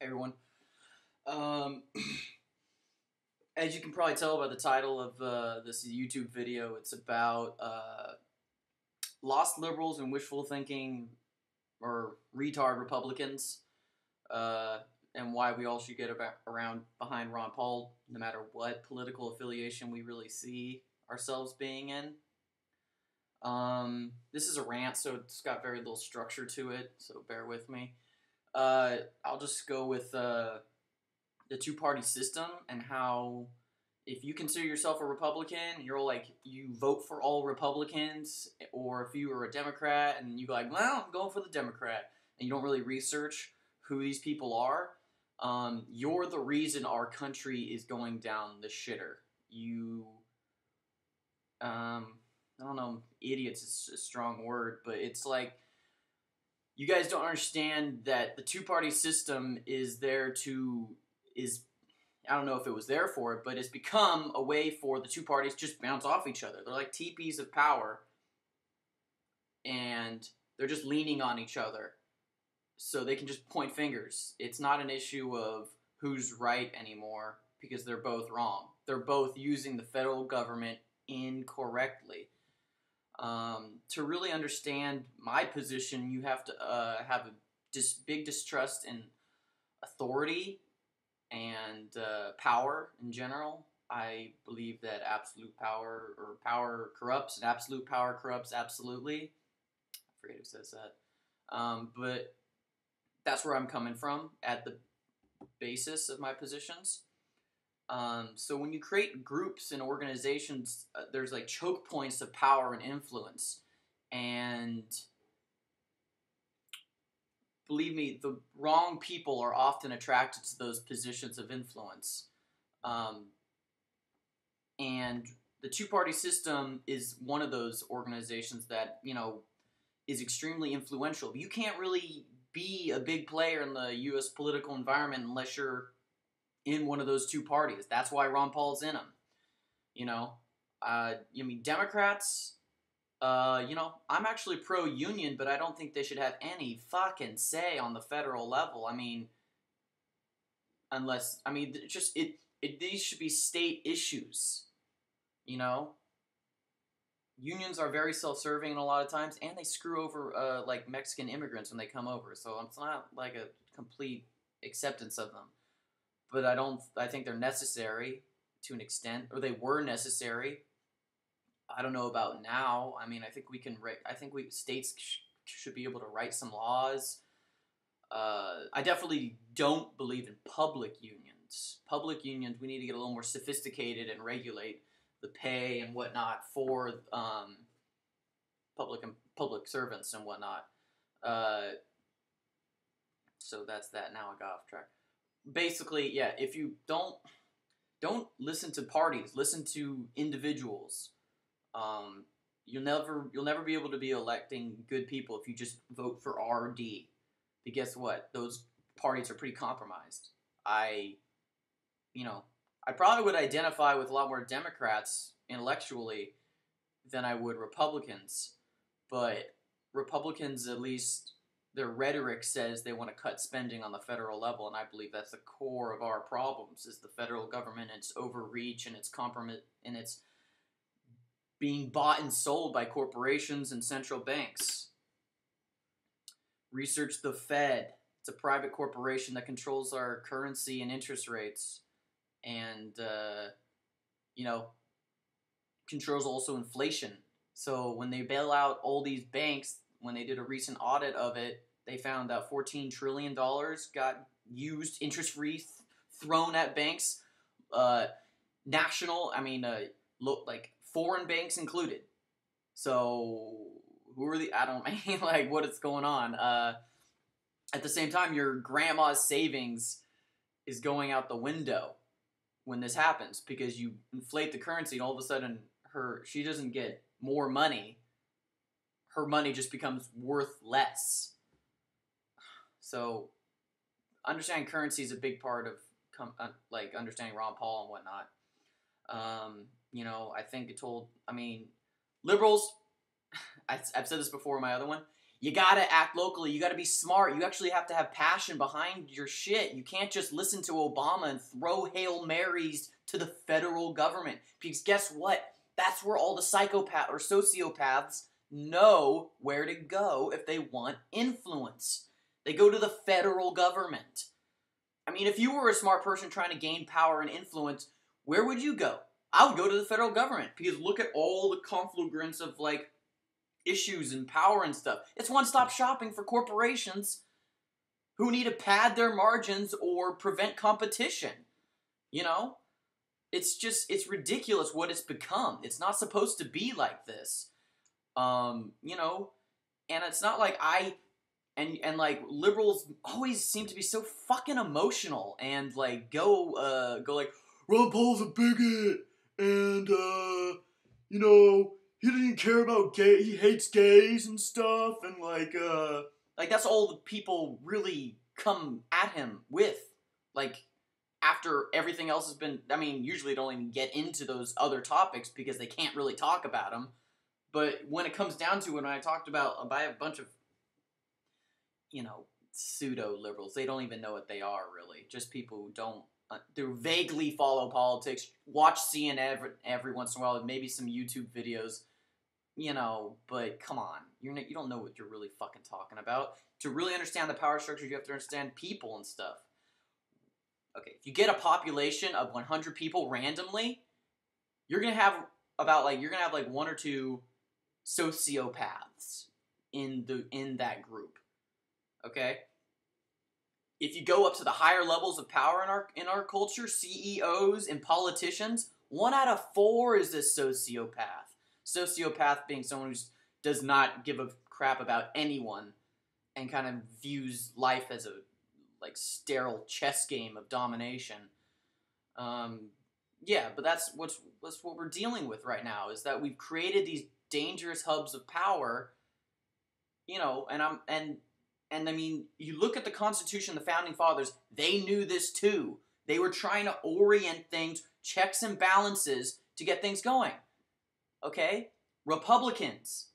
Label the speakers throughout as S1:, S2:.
S1: Hey everyone. Um, as you can probably tell by the title of this YouTube video, it's about lost liberals and wishful thinking or retard Republicans, uh, and why we all should get around behind Ron Paul, no matter what political affiliation we really see ourselves being in. This is a rant, so it's got very little structure to it, so bear with me. I'll just go with the two-party system and how if you consider yourself a Republican, you're like, you vote for all Republicans, or if you are a Democrat and you go like, well, I'm going for the Democrat, and you don't really research who these people are, you're the reason our country is going down the shitter. I don't know, idiots is a strong word, but it's like, you guys don't understand that the two-party system is I don't know if it was there for it, but it's become a way for the two parties to just bounce off each other. They're like teepees of power, and they're just leaning on each other, so they can just point fingers. It's not an issue of who's right anymore, because they're both wrong. They're both using the federal government incorrectly. To really understand my position, you have to have a big distrust in authority and power in general. I believe that absolute power, or power corrupts, and absolute power corrupts absolutely. I forget who says that. But that's where I'm coming from at the basis of my positions. So when you create groups and organizations, there's like choke points of power and influence. And believe me, the wrong people are often attracted to those positions of influence. And the two-party system is one of those organizations that, is extremely influential. You can't really be a big player in the U.S. political environment unless you're in one of those two parties. That's why Ron Paul's in them. Democrats, I'm actually pro-union, but I don't think they should have any fucking say on the federal level. These should be state issues, Unions are very self-serving in a lot of times, and they screw over, like, Mexican immigrants when they come over, so it's not, like, a complete acceptance of them. But I think they're necessary to an extent, or they were necessary. I don't know about now. I think states should be able to write some laws. I definitely don't believe in public unions. Public unions, we need to get a little more sophisticated and regulate the pay and whatnot for public servants and whatnot. So that's that. Now I got off track. Basically, yeah, if you don't listen to parties, listen to individuals. You'll never be able to be electing good people if you just vote for RD. But guess what? Those parties are pretty compromised. I probably would identify with a lot more Democrats intellectually than I would Republicans. But Republicans, at least their rhetoric says they want to cut spending on the federal level, and I believe that's the core of our problems, is the federal government and its overreach and its and its being bought and sold by corporations and central banks. Research the Fed. It's a private corporation that controls our currency and interest rates, and controls also inflation. So when they bail out all these banks, when they did a recent audit of it, they found that $14 trillion got used interest-free, thrown at banks, foreign banks included. So who are I don't mean like what is going on. At the same time, your grandma's savings is going out the window when this happens, because you inflate the currency and all of a sudden she doesn't get more money. Her money just becomes worth less. So understanding currency is a big part of understanding Ron Paul and whatnot. I think liberals, I've said this before in my other one, You gotta act locally. You gotta be smart. You actually have to have passion behind your shit. You can't just listen to Obama and throw Hail Marys to the federal government. Because guess what? That's where all the psychopaths or sociopaths know where to go if they want influence. They go to the federal government. I mean, if you were a smart person trying to gain power and influence, where would you go? I would go to the federal government. Because look at all the confluence of, like, issues and power and stuff. It's one-stop shopping for corporations who need to pad their margins or prevent competition. You know? It's ridiculous what it's become. It's not supposed to be like this. You know? And it's not like and like, liberals always seem to be so fucking emotional and, like, go like, Ron Paul's a bigot, and, you know, he doesn't care about he hates gays and stuff, and like that's all the people really come at him with. Like, after everything else has been, I mean, usually they don't even get into those other topics because they can't really talk about them. But when it comes down to it, when I talked about, by a bunch of, you know, pseudo-liberals, they don't even know what they are, really. Just people who don't, they vaguely follow politics, watch CNN every once in a while, and maybe some YouTube videos. You know, but come on. You don't know what you're really fucking talking about. To really understand the power structure, you have to understand people and stuff. Okay, if you get a population of 100 people randomly, you're going to have like one or two sociopaths in that group. Okay? If you go up to the higher levels of power in our culture, CEOs and politicians, 1 out of 4 is a sociopath. Sociopath being someone who does not give a crap about anyone and kind of views life as a, like, sterile chess game of domination. Yeah, but that's what we're dealing with right now, is that we've created these dangerous hubs of power, you know, and I mean, you look at the Constitution, the Founding Fathers, they knew this too. They were trying to orient things, checks and balances, to get things going. Okay? Republicans,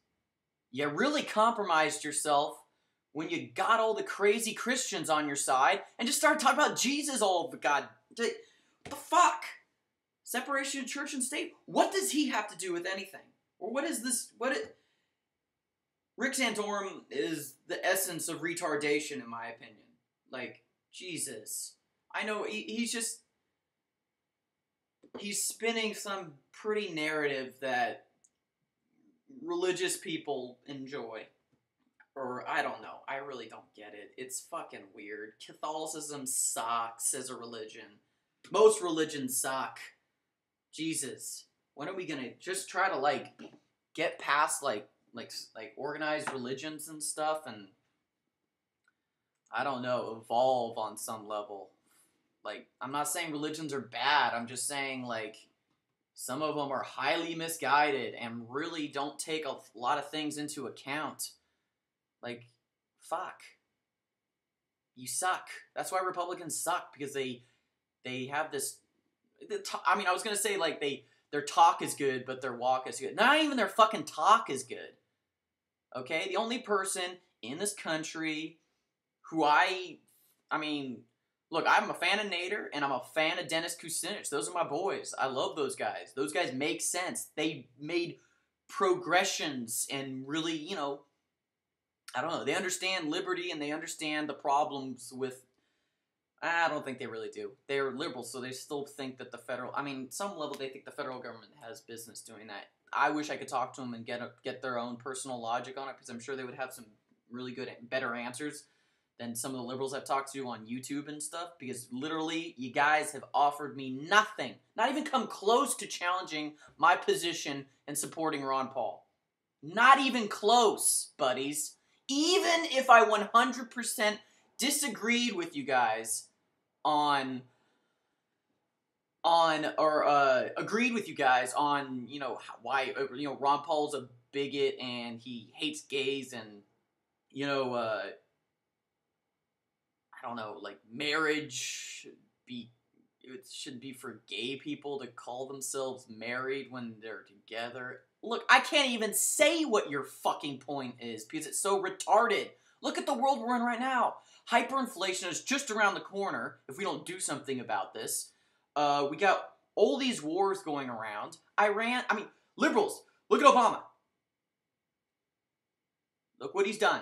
S1: you really compromised yourself when you got all the crazy Christians on your side and just started talking about Jesus all of the God. What the fuck? Separation of church and state? What does he have to do with anything? Or what is this? Rick Santorum is the essence of retardation, in my opinion. Like, Jesus. I know he's spinning some pretty narrative that religious people enjoy. Or, I don't know. I really don't get it. It's fucking weird. Catholicism sucks as a religion. Most religions suck. Jesus. When are we gonna just try to, like, get past, like organized religions and stuff, and, I don't know, evolve on some level? Like, I'm not saying religions are bad. I'm just saying, like, some of them are highly misguided and really don't take a lot of things into account. Like, fuck. You suck. That's why Republicans suck, because they have this... I mean, I was going to say, like, their talk is good, but their walk is good. Not even their fucking talk is good. Okay? The only person in this country who I mean... Look, I'm a fan of Nader, and I'm a fan of Dennis Kucinich. Those are my boys. I love those guys. Those guys make sense. They made progressions and really, you know, I don't know. They understand liberty, and they understand the problems with... I don't think they really do. They're liberals, so they still think that the federal... I mean, some level, they think the federal government has business doing that. I wish I could talk to them and get their own personal logic on it, because I'm sure they would have some really good, better answers than some of the liberals I've talked to on YouTube and stuff, because literally, you guys have offered me nothing. Not even come close to challenging my position and supporting Ron Paul. Not even close, buddies. Even if I 100% disagreed with you guys on agreed with you guys on, you know, why, you know, Ron Paul's a bigot and he hates gays, and, you know, I don't know, like, marriage it should be for gay people to call themselves married when they're together. Look, I can't even say what your fucking point is because it's so retarded. Look at the world we're in right now. Hyperinflation is just around the corner if we don't do something about this. We got all these wars going around. Liberals, look at Obama. Look what he's done.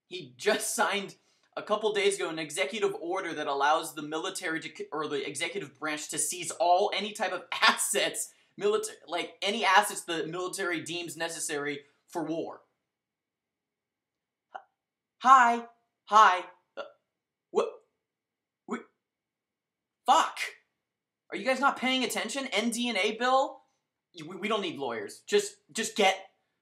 S1: He just signed a couple days ago an executive order that allows the military or the executive branch to seize any type of assets, any assets the military deems necessary for war. Hi. What? Fuck. Are you guys not paying attention? NDNA bill? We don't need lawyers. Just get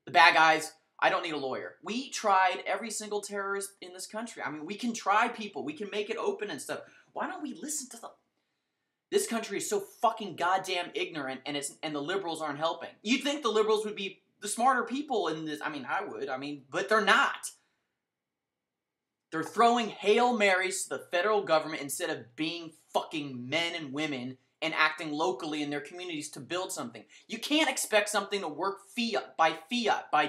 S1: the bad guys. I don't need a lawyer. We tried every single terrorist in this country. I mean, we can try people. We can make it open and stuff. Why don't we listen to them? This country is so fucking goddamn ignorant, and the liberals aren't helping. You'd think the liberals would be the smarter people in this. I mean, I would. But they're not. They're throwing Hail Marys to the federal government instead of being fucking men and women and acting locally in their communities to build something. You can't expect something to work by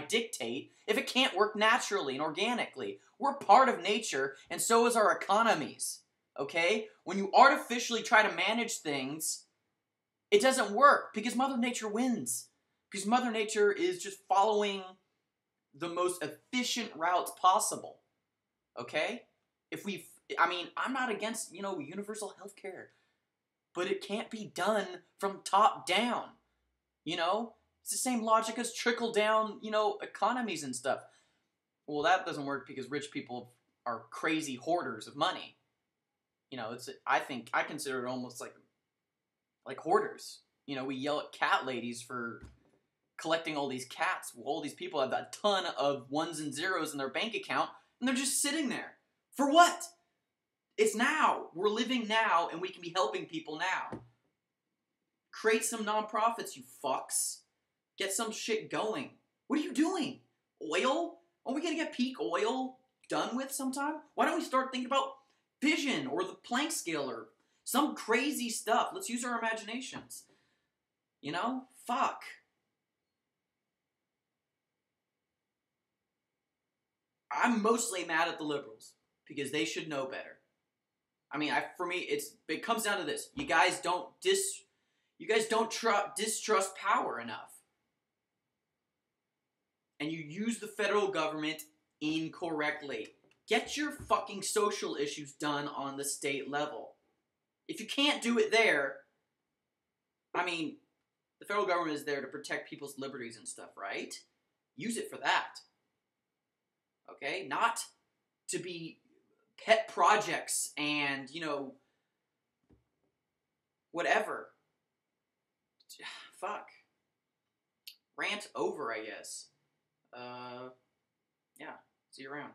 S1: dictate, if it can't work naturally and organically. We're part of nature, and so is our economies, okay? When you artificially try to manage things, it doesn't work, because Mother Nature wins. Because Mother Nature is just following the most efficient routes possible, okay? I'm not against, universal health care. But it can't be done from top down, It's the same logic as trickle-down, economies and stuff. Well, that doesn't work because rich people are crazy hoarders of money. I consider it almost like hoarders. We yell at cat ladies for collecting all these cats. Well, all these people have a ton of ones and zeros in their bank account, and they're just sitting there. For what? It's now. We're living now, and we can be helping people now. Create some nonprofits, you fucks. Get some shit going. What are you doing? Oil? Are we going to get peak oil done with sometime? Why don't we start thinking about fission or the Planck scale or some crazy stuff? Let's use our imaginations. Fuck. I'm mostly mad at the liberals because they should know better. For me, it comes down to this: you guys don't distrust power enough, and you use the federal government incorrectly. Get your fucking social issues done on the state level. If you can't do it there, the federal government is there to protect people's liberties and stuff, right? Use it for that. Okay, not to be pet projects and, whatever. Fuck. Rant over, I guess. Yeah. See you around.